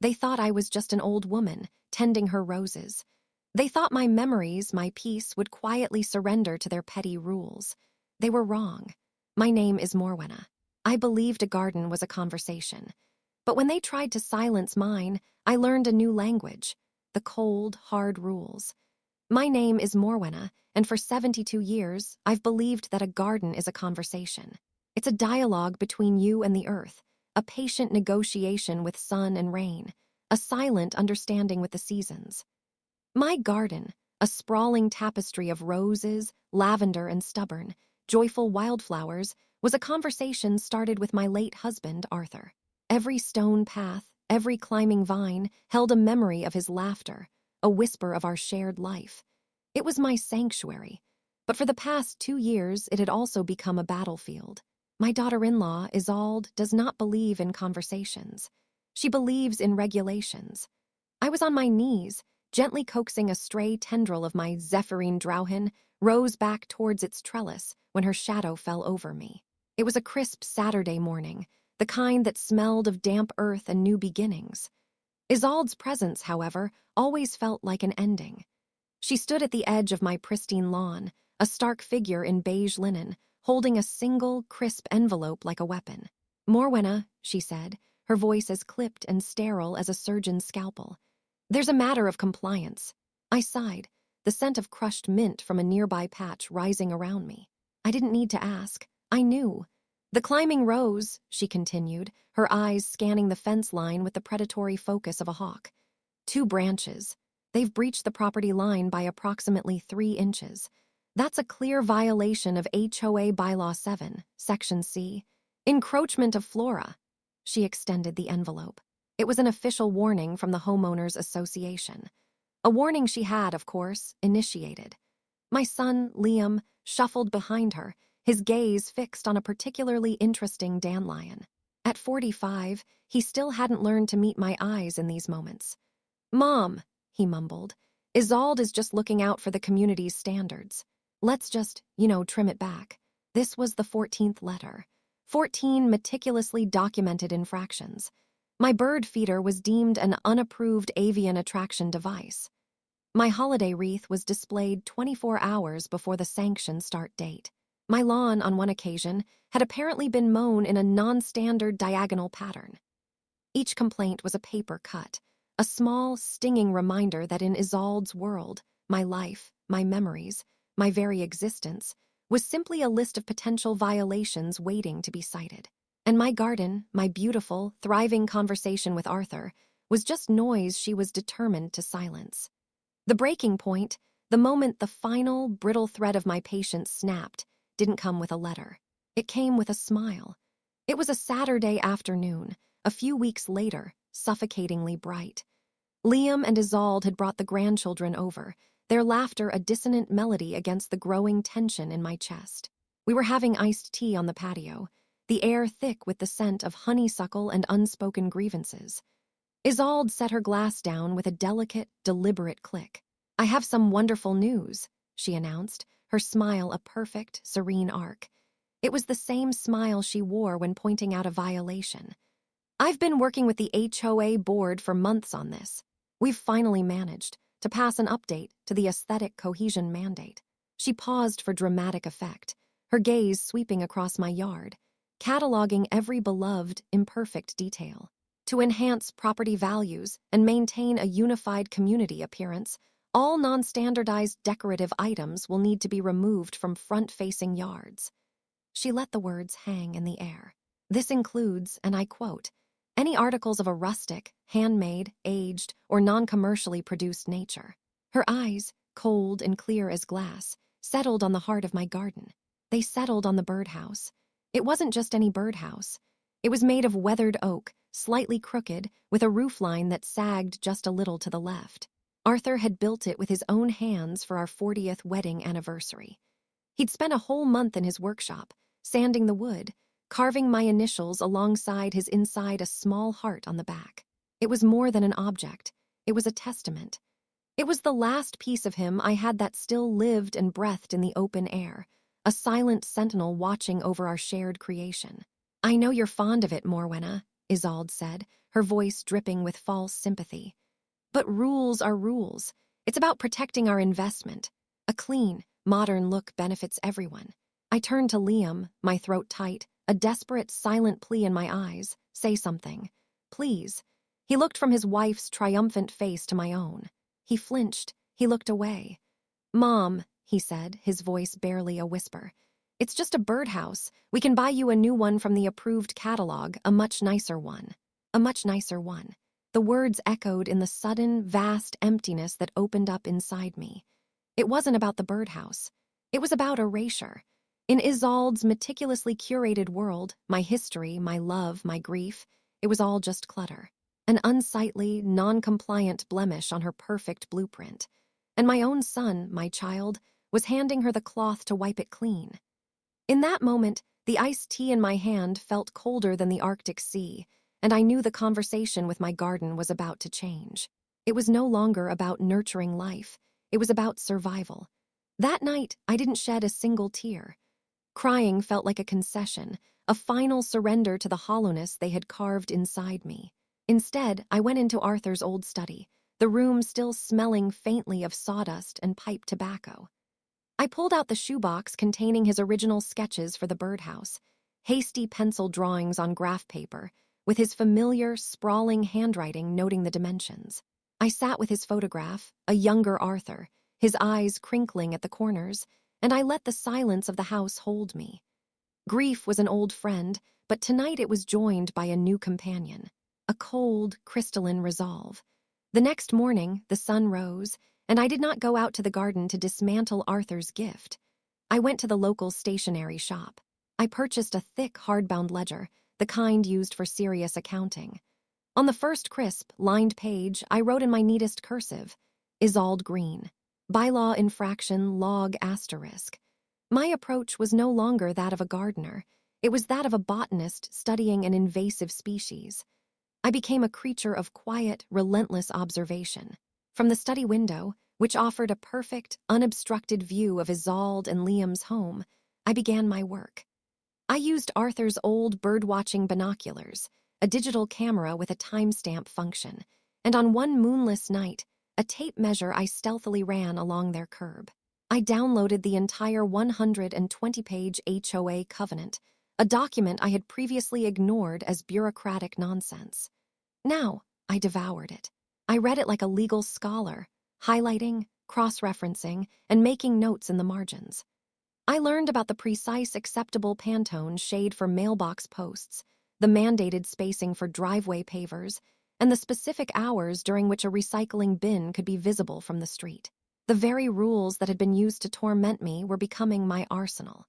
They thought I was just an old woman, tending her roses. They thought my memories, my peace, would quietly surrender to their petty rules. They were wrong. My name is Morwenna. I believed a garden was a conversation. But when they tried to silence mine, I learned a new language, the cold, hard rules. My name is Morwenna, and for 72 years, I've believed that a garden is a conversation. It's a dialogue between you and the earth, a patient negotiation with sun and rain, a silent understanding with the seasons. My garden, a sprawling tapestry of roses, lavender, and stubborn, joyful wildflowers, was a conversation started with my late husband, Arthur. Every stone path, every climbing vine held a memory of his laughter, a whisper of our shared life. It was my sanctuary, but for the past 2 years it had also become a battlefield. My daughter-in-law, Isolde, does not believe in conversations. She believes in regulations. I was on my knees, gently coaxing a stray tendril of my Zephyrine Drauhen rose back towards its trellis when her shadow fell over me. It was a crisp Saturday morning, the kind that smelled of damp earth and new beginnings. Isolde's presence, however, always felt like an ending. She stood at the edge of my pristine lawn, a stark figure in beige linen, holding a single, crisp envelope like a weapon. "Morwenna," she said, her voice as clipped and sterile as a surgeon's scalpel. "There's a matter of compliance." I sighed, the scent of crushed mint from a nearby patch rising around me. I didn't need to ask. I knew. "The climbing rose," she continued, her eyes scanning the fence line with the predatory focus of a hawk. "2 branches. They've breached the property line by approximately 3 inches. That's a clear violation of HOA Bylaw 7, Section C. Encroachment of flora." She extended the envelope. It was an official warning from the Homeowners Association. A warning she had, of course, initiated. My son, Liam, shuffled behind her, his gaze fixed on a particularly interesting dandelion. At 45, he still hadn't learned to meet my eyes in these moments. "Mom," he mumbled, "Isolde is just looking out for the community's standards. Let's just, trim it back." This was the 14th letter. 14 meticulously documented infractions. My bird feeder was deemed an unapproved avian attraction device. My holiday wreath was displayed 24 hours before the sanction start date. My lawn, on one occasion, had apparently been mown in a non-standard diagonal pattern. Each complaint was a paper cut, a small, stinging reminder that in Isolde's world, my life, my memories, my very existence, was simply a list of potential violations waiting to be cited. And my garden, my beautiful, thriving conversation with Arthur, was just noise she was determined to silence. The breaking point, the moment the final, brittle thread of my patience snapped, didn't come with a letter. It came with a smile. It was a Saturday afternoon, a few weeks later, suffocatingly bright. Liam and Isolde had brought the grandchildren over, their laughter a dissonant melody against the growing tension in my chest. We were having iced tea on the patio, the air thick with the scent of honeysuckle and unspoken grievances. Isolde set her glass down with a delicate, deliberate click. "I have some wonderful news," she announced, her smile a perfect, serene arc. It was the same smile she wore when pointing out a violation. "I've been working with the HOA board for months on this. We've finally managed to pass an update to the aesthetic cohesion mandate." She paused for dramatic effect, her gaze sweeping across my yard, cataloging every beloved, imperfect detail. "To enhance property values and maintain a unified community appearance, all non-standardized decorative items will need to be removed from front-facing yards." She let the words hang in the air. "This includes," and I quote, "any articles of a rustic, handmade, aged, or non-commercially produced nature." Her eyes, cold and clear as glass, settled on the heart of my garden. They settled on the birdhouse. It wasn't just any birdhouse. It was made of weathered oak, slightly crooked, with a roofline that sagged just a little to the left. Arthur had built it with his own hands for our 40th wedding anniversary. He'd spent a whole month in his workshop, sanding the wood, carving my initials alongside his inside a small heart on the back. It was more than an object. It was a testament. It was the last piece of him I had that still lived and breathed in the open air, a silent sentinel watching over our shared creation. "I know you're fond of it, Morwenna," Isolde said, her voice dripping with false sympathy. But rules are rules. It's about protecting our investment. A clean, modern look benefits everyone. I turned to Liam, my throat tight, a desperate, silent plea in my eyes. Say something. Please. He looked from his wife's triumphant face to my own. He flinched. He looked away. Mom, he said, his voice barely a whisper. It's just a birdhouse. We can buy you a new one from the approved catalog, a much nicer one. A much nicer one. The words echoed in the sudden, vast emptiness that opened up inside me. It wasn't about the birdhouse. It was about erasure. In Isolde's meticulously curated world, my history, my love, my grief, it was all just clutter. An unsightly, non-compliant blemish on her perfect blueprint. And my own son, my child, was handing her the cloth to wipe it clean. In that moment, the iced tea in my hand felt colder than the Arctic Sea, and I knew the conversation with my garden was about to change. It was no longer about nurturing life. It was about survival. That night, I didn't shed a single tear. Crying felt like a concession, a final surrender to the hollowness they had carved inside me. Instead, I went into Arthur's old study, the room still smelling faintly of sawdust and pipe tobacco. I pulled out the shoebox containing his original sketches for the birdhouse, hasty pencil drawings on graph paper, with his familiar, sprawling handwriting noting the dimensions. I sat with his photograph, a younger Arthur, his eyes crinkling at the corners, and I let the silence of the house hold me. Grief was an old friend, but tonight it was joined by a new companion, a cold, crystalline resolve. The next morning, the sun rose, and I did not go out to the garden to dismantle Arthur's gift. I went to the local stationery shop. I purchased a thick, hardbound ledger, the kind used for serious accounting. On the first crisp, lined page, I wrote in my neatest cursive, Isolde Green, bylaw infraction log asterisk. My approach was no longer that of a gardener. It was that of a botanist studying an invasive species. I became a creature of quiet, relentless observation. From the study window, which offered a perfect, unobstructed view of Isolde and Liam's home, I began my work. I used Arthur's old bird-watching binoculars, a digital camera with a timestamp function, and on one moonless night, a tape measure I stealthily ran along their curb. I downloaded the entire 120-page HOA covenant, a document I had previously ignored as bureaucratic nonsense. Now, I devoured it. I read it like a legal scholar, highlighting, cross-referencing, and making notes in the margins. I learned about the precise acceptable Pantone shade for mailbox posts, the mandated spacing for driveway pavers, and the specific hours during which a recycling bin could be visible from the street. The very rules that had been used to torment me were becoming my arsenal.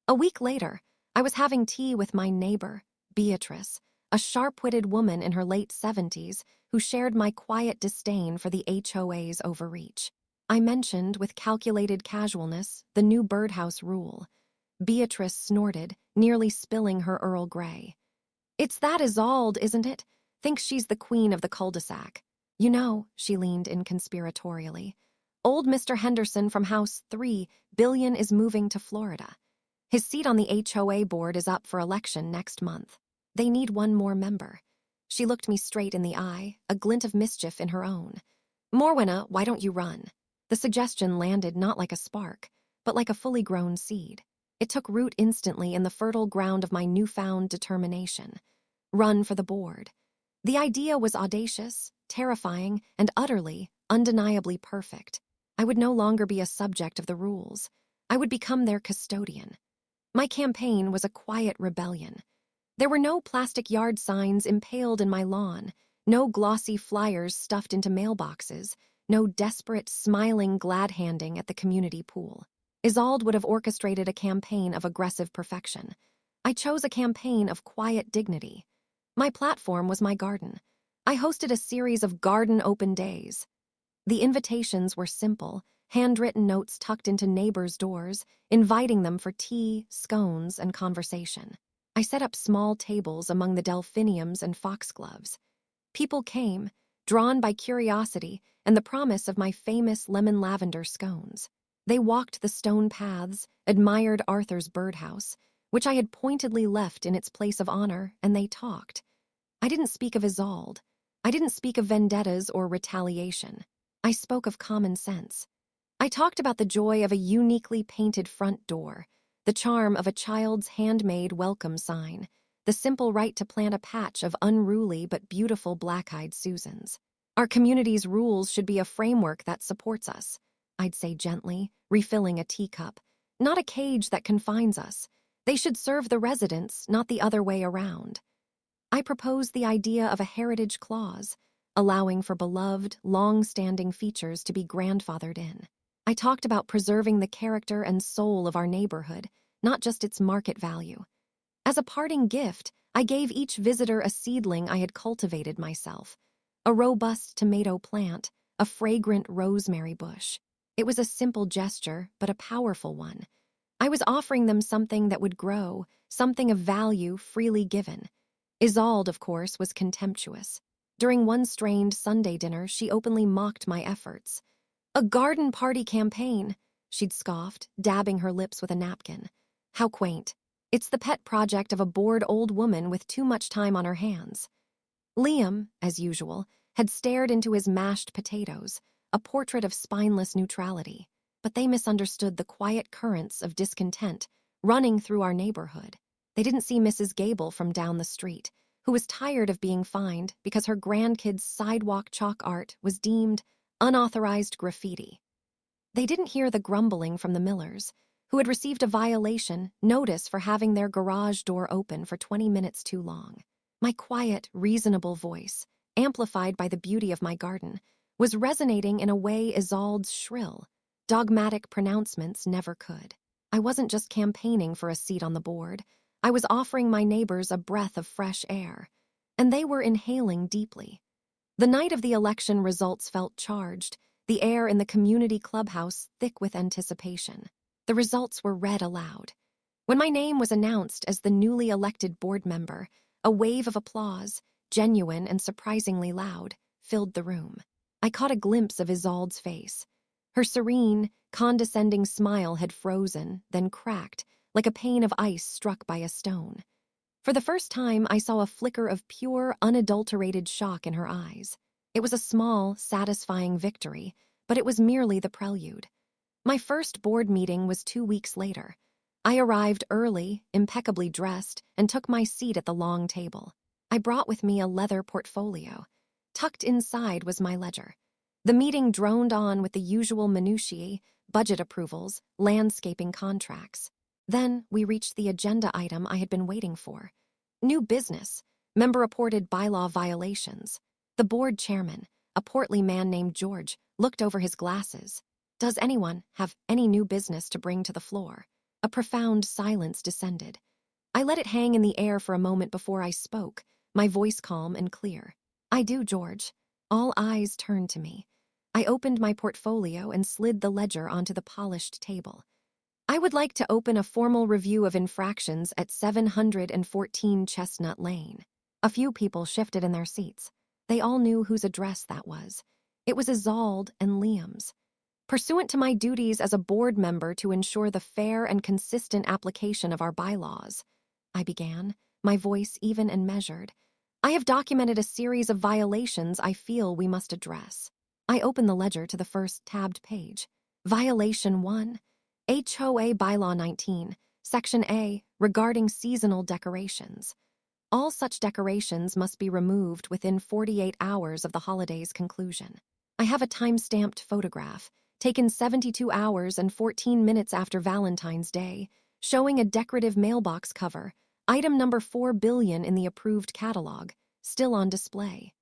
A week later, I was having tea with my neighbor, Beatrice, a sharp-witted woman in her late 70s who shared my quiet disdain for the HOA's overreach. I mentioned, with calculated casualness, the new birdhouse rule. Beatrice snorted, nearly spilling her Earl Grey. "It's that Isolde, isn't it? Thinks she's the queen of the cul-de-sac. You know," she leaned in conspiratorially, "old Mr. Henderson from House 3 Billion is moving to Florida. His seat on the HOA board is up for election next month. They need one more member." She looked me straight in the eye, a glint of mischief in her own. "Morwenna, why don't you run?" The suggestion landed not like a spark, but like a fully grown seed. It took root instantly in the fertile ground of my newfound determination. Run for the board. The idea was audacious, terrifying, and utterly, undeniably perfect. I would no longer be a subject of the rules. I would become their custodian. My campaign was a quiet rebellion. There were no plastic yard signs impaled in my lawn, no glossy flyers stuffed into mailboxes, no desperate, smiling glad-handing at the community pool. Isolde would have orchestrated a campaign of aggressive perfection. I chose a campaign of quiet dignity. My platform was my garden. I hosted a series of garden open days. The invitations were simple, handwritten notes tucked into neighbors' doors, inviting them for tea, scones, and conversation. I set up small tables among the delphiniums and foxgloves. People came, drawn by curiosity and the promise of my famous lemon lavender scones. They walked the stone paths, admired Arthur's birdhouse, which I had pointedly left in its place of honor, and they talked. I didn't speak of Isolde. I didn't speak of vendettas or retaliation. I spoke of common sense. I talked about the joy of a uniquely painted front door, the charm of a child's handmade welcome sign, the simple right to plant a patch of unruly but beautiful black-eyed Susans. Our community's rules should be a framework that supports us, I'd say gently, refilling a teacup, not a cage that confines us. They should serve the residents, not the other way around. I proposed the idea of a heritage clause, allowing for beloved, long-standing features to be grandfathered in. I talked about preserving the character and soul of our neighborhood, not just its market value. As a parting gift, I gave each visitor a seedling I had cultivated myself, a robust tomato plant, a fragrant rosemary bush. It was a simple gesture, but a powerful one. I was offering them something that would grow, something of value freely given. Isolde, of course, was contemptuous. During one strained Sunday dinner, she openly mocked my efforts. "A garden party campaign," she'd scoffed, dabbing her lips with a napkin. "How quaint. It's the pet project of a bored old woman with too much time on her hands." Liam, as usual, had stared into his mashed potatoes, a portrait of spineless neutrality. But they misunderstood the quiet currents of discontent running through our neighborhood. They didn't see Mrs. Gable from down the street, who was tired of being fined because her grandkids' sidewalk chalk art was deemed unauthorized graffiti. They didn't hear the grumbling from the Millers, who had received a violation notice for having their garage door open for 20 minutes too long. My quiet, reasonable voice, amplified by the beauty of my garden, was resonating in a way Isolde's shrill, dogmatic pronouncements never could. I wasn't just campaigning for a seat on the board. I was offering my neighbors a breath of fresh air, and they were inhaling deeply. The night of the election results felt charged, the air in the community clubhouse thick with anticipation. The results were read aloud. When my name was announced as the newly elected board member, a wave of applause, genuine and surprisingly loud, filled the room. I caught a glimpse of Isolde's face. Her serene, condescending smile had frozen, then cracked, like a pane of ice struck by a stone. For the first time, I saw a flicker of pure, unadulterated shock in her eyes. It was a small, satisfying victory, but it was merely the prelude. My first board meeting was 2 weeks later. I arrived early, impeccably dressed, and took my seat at the long table. I brought with me a leather portfolio. Tucked inside was my ledger. The meeting droned on with the usual minutiae, budget approvals, landscaping contracts. Then we reached the agenda item I had been waiting for. New business. Member reported bylaw violations. The board chairman, a portly man named George, looked over his glasses. "Does anyone have any new business to bring to the floor?" A profound silence descended. I let it hang in the air for a moment before I spoke, my voice calm and clear. "I do, George." All eyes turned to me. I opened my portfolio and slid the ledger onto the polished table. "I would like to open a formal review of infractions at 714 Chestnut Lane." A few people shifted in their seats. They all knew whose address that was. It was Isolde and Liam's. "Pursuant to my duties as a board member to ensure the fair and consistent application of our bylaws," I began, my voice even and measured, "I have documented a series of violations I feel we must address." I opened the ledger to the first tabbed page. Violation 1. HOA Bylaw 19, Section A, regarding seasonal decorations. All such decorations must be removed within 48 hours of the holiday's conclusion. I have a time-stamped photograph, taken 72 hours and 14 minutes after Valentine's Day, showing a decorative mailbox cover, item number 4 billion in the approved catalog, still on display.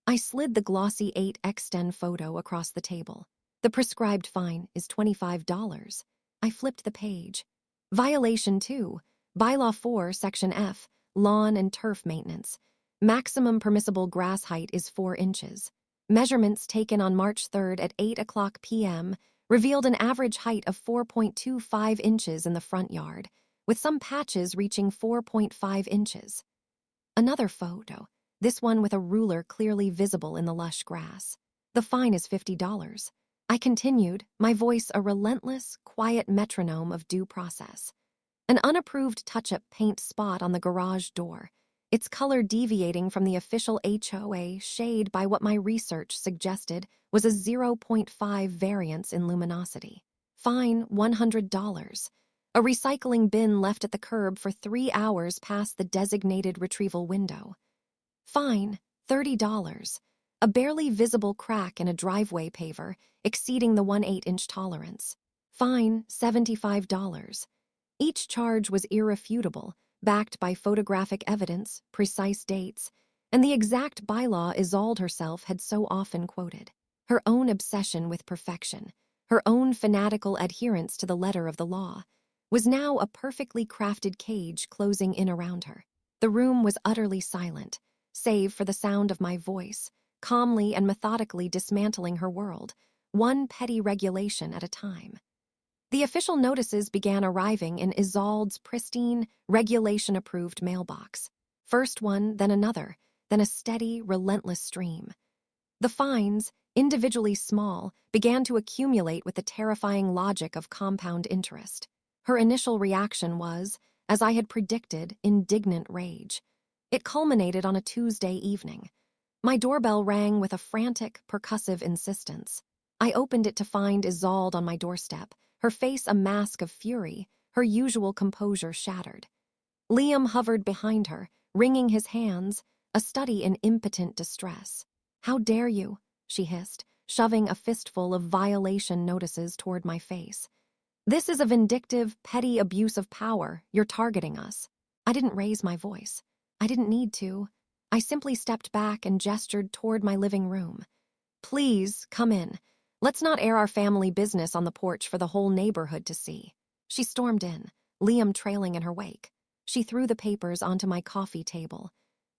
I slid the glossy 8x10 photo across the table. The prescribed fine is $25. I flipped the page. Violation 2, Bylaw 4, Section F, Lawn and Turf Maintenance. Maximum permissible grass height is 4 inches. Measurements taken on March 3rd at 8:00 p.m. revealed an average height of 4.25 inches in the front yard, with some patches reaching 4.5 inches. Another photo, this one with a ruler clearly visible in the lush grass. "The fine is $50. I continued, my voice a relentless, quiet metronome of due process. "An unapproved touch-up paint spot on the garage door. its color deviating from the official HOA shade by what my research suggested was a 0.5 variance in luminosity. Fine, $100. A recycling bin left at the curb for 3 hours past the designated retrieval window. Fine, $30. A barely visible crack in a driveway paver exceeding the 1/8-inch tolerance. Fine, $75. Each charge was irrefutable, backed by photographic evidence, precise dates, and the exact bylaw Isolde herself had so often quoted. Her own obsession with perfection, her own fanatical adherence to the letter of the law, was now a perfectly crafted cage closing in around her. The room was utterly silent, save for the sound of my voice, calmly and methodically dismantling her world, one petty regulation at a time. The official notices began arriving in Isolde's pristine, regulation-approved mailbox. First one, then another, then a steady, relentless stream. The fines, individually small, began to accumulate with the terrifying logic of compound interest. Her initial reaction was, as I had predicted, indignant rage. It culminated on a Tuesday evening. My doorbell rang with a frantic, percussive insistence. I opened it to find Isolde on my doorstep, her face a mask of fury, her usual composure shattered. Liam hovered behind her, wringing his hands, a study in impotent distress. "How dare you?" she hissed, shoving a fistful of violation notices toward my face. "This is a vindictive, petty abuse of power. You're targeting us." I didn't raise my voice. I didn't need to. I simply stepped back and gestured toward my living room. "Please, come in. Let's not air our family business on the porch for the whole neighborhood to see." She stormed in, Liam trailing in her wake. She threw the papers onto my coffee table.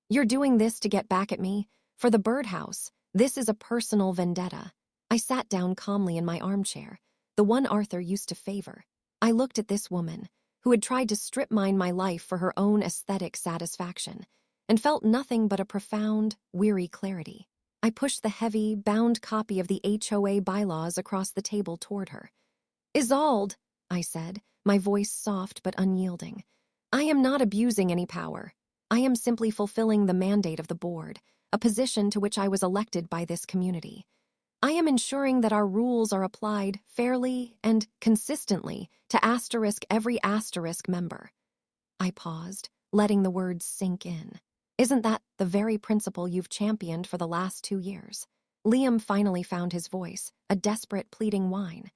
"You're doing this to get back at me? For the birdhouse, this is a personal vendetta." I sat down calmly in my armchair, the one Arthur used to favor. I looked at this woman, who had tried to strip mine my life for her own aesthetic satisfaction, and felt nothing but a profound, weary clarity. I pushed the heavy, bound copy of the HOA bylaws across the table toward her. "Isolde," I said, my voice soft but unyielding, "I am not abusing any power. I am simply fulfilling the mandate of the board, a position to which I was elected by this community. I am ensuring that our rules are applied fairly and consistently to every member." I paused, letting the words sink in. "Isn't that the very principle you've championed for the last 2 years?" Liam finally found his voice, a desperate, pleading whine.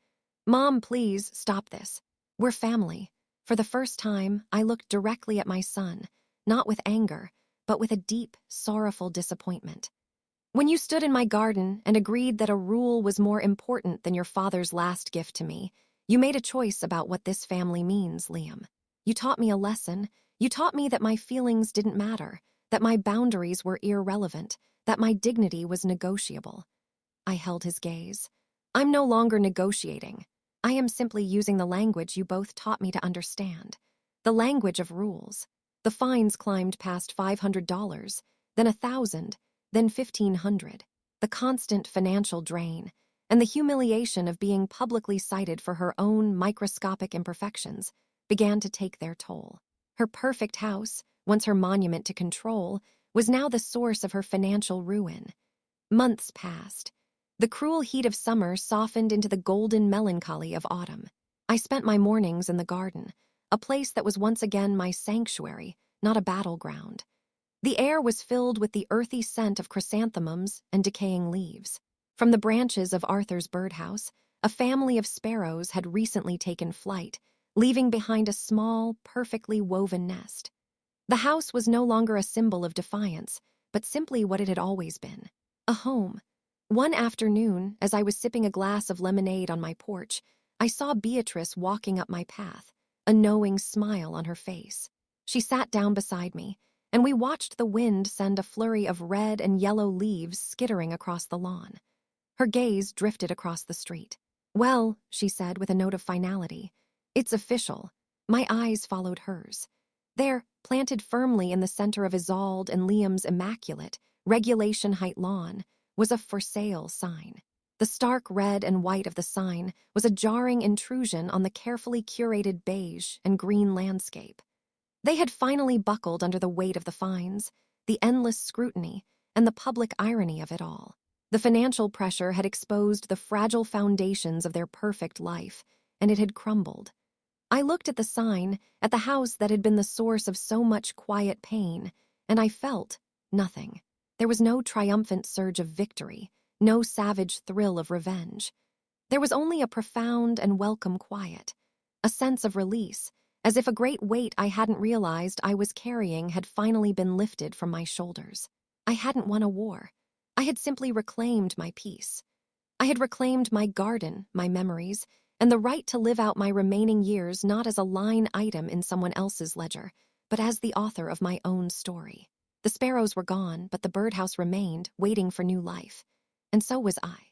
"Mom, please, stop this. We're family." For the first time, I looked directly at my son, not with anger, but with a deep, sorrowful disappointment. "When you stood in my garden and agreed that a rule was more important than your father's last gift to me, you made a choice about what this family means, Liam. You taught me a lesson. You taught me that my feelings didn't matter, that my boundaries were irrelevant, that my dignity was negotiable." I held his gaze. "I'm no longer negotiating. I am simply using the language you both taught me to understand. The language of rules." The fines climbed past $500, then $1,000, then $1,500. The constant financial drain, and the humiliation of being publicly cited for her own microscopic imperfections, began to take their toll. Her perfect house, once her monument to control, was now the source of her financial ruin. Months passed. The cruel heat of summer softened into the golden melancholy of autumn. I spent my mornings in the garden, a place that was once again my sanctuary, not a battleground. The air was filled with the earthy scent of chrysanthemums and decaying leaves. From the branches of Arthur's birdhouse, a family of sparrows had recently taken flight, leaving behind a small, perfectly woven nest. The house was no longer a symbol of defiance, but simply what it had always been, a home. One afternoon, as I was sipping a glass of lemonade on my porch, I saw Beatrice walking up my path, a knowing smile on her face. She sat down beside me, and we watched the wind send a flurry of red and yellow leaves skittering across the lawn. Her gaze drifted across the street. "Well," she said with a note of finality, "it's official." My eyes followed hers. There, planted firmly in the center of Isolde and Liam's immaculate, regulation height lawn, was a "for sale" sign. The stark red and white of the sign was a jarring intrusion on the carefully curated beige and green landscape. They had finally buckled under the weight of the fines, the endless scrutiny, and the public irony of it all. The financial pressure had exposed the fragile foundations of their perfect life, and it had crumbled. I looked at the sign, at the house that had been the source of so much quiet pain, and I felt nothing. There was no triumphant surge of victory, no savage thrill of revenge. There was only a profound and welcome quiet, a sense of release, as if a great weight I hadn't realized I was carrying had finally been lifted from my shoulders. I hadn't won a war. I had simply reclaimed my peace. I had reclaimed my garden, my memories, and the right to live out my remaining years not as a line item in someone else's ledger, but as the author of my own story. The sparrows were gone, but the birdhouse remained, waiting for new life. And so was I.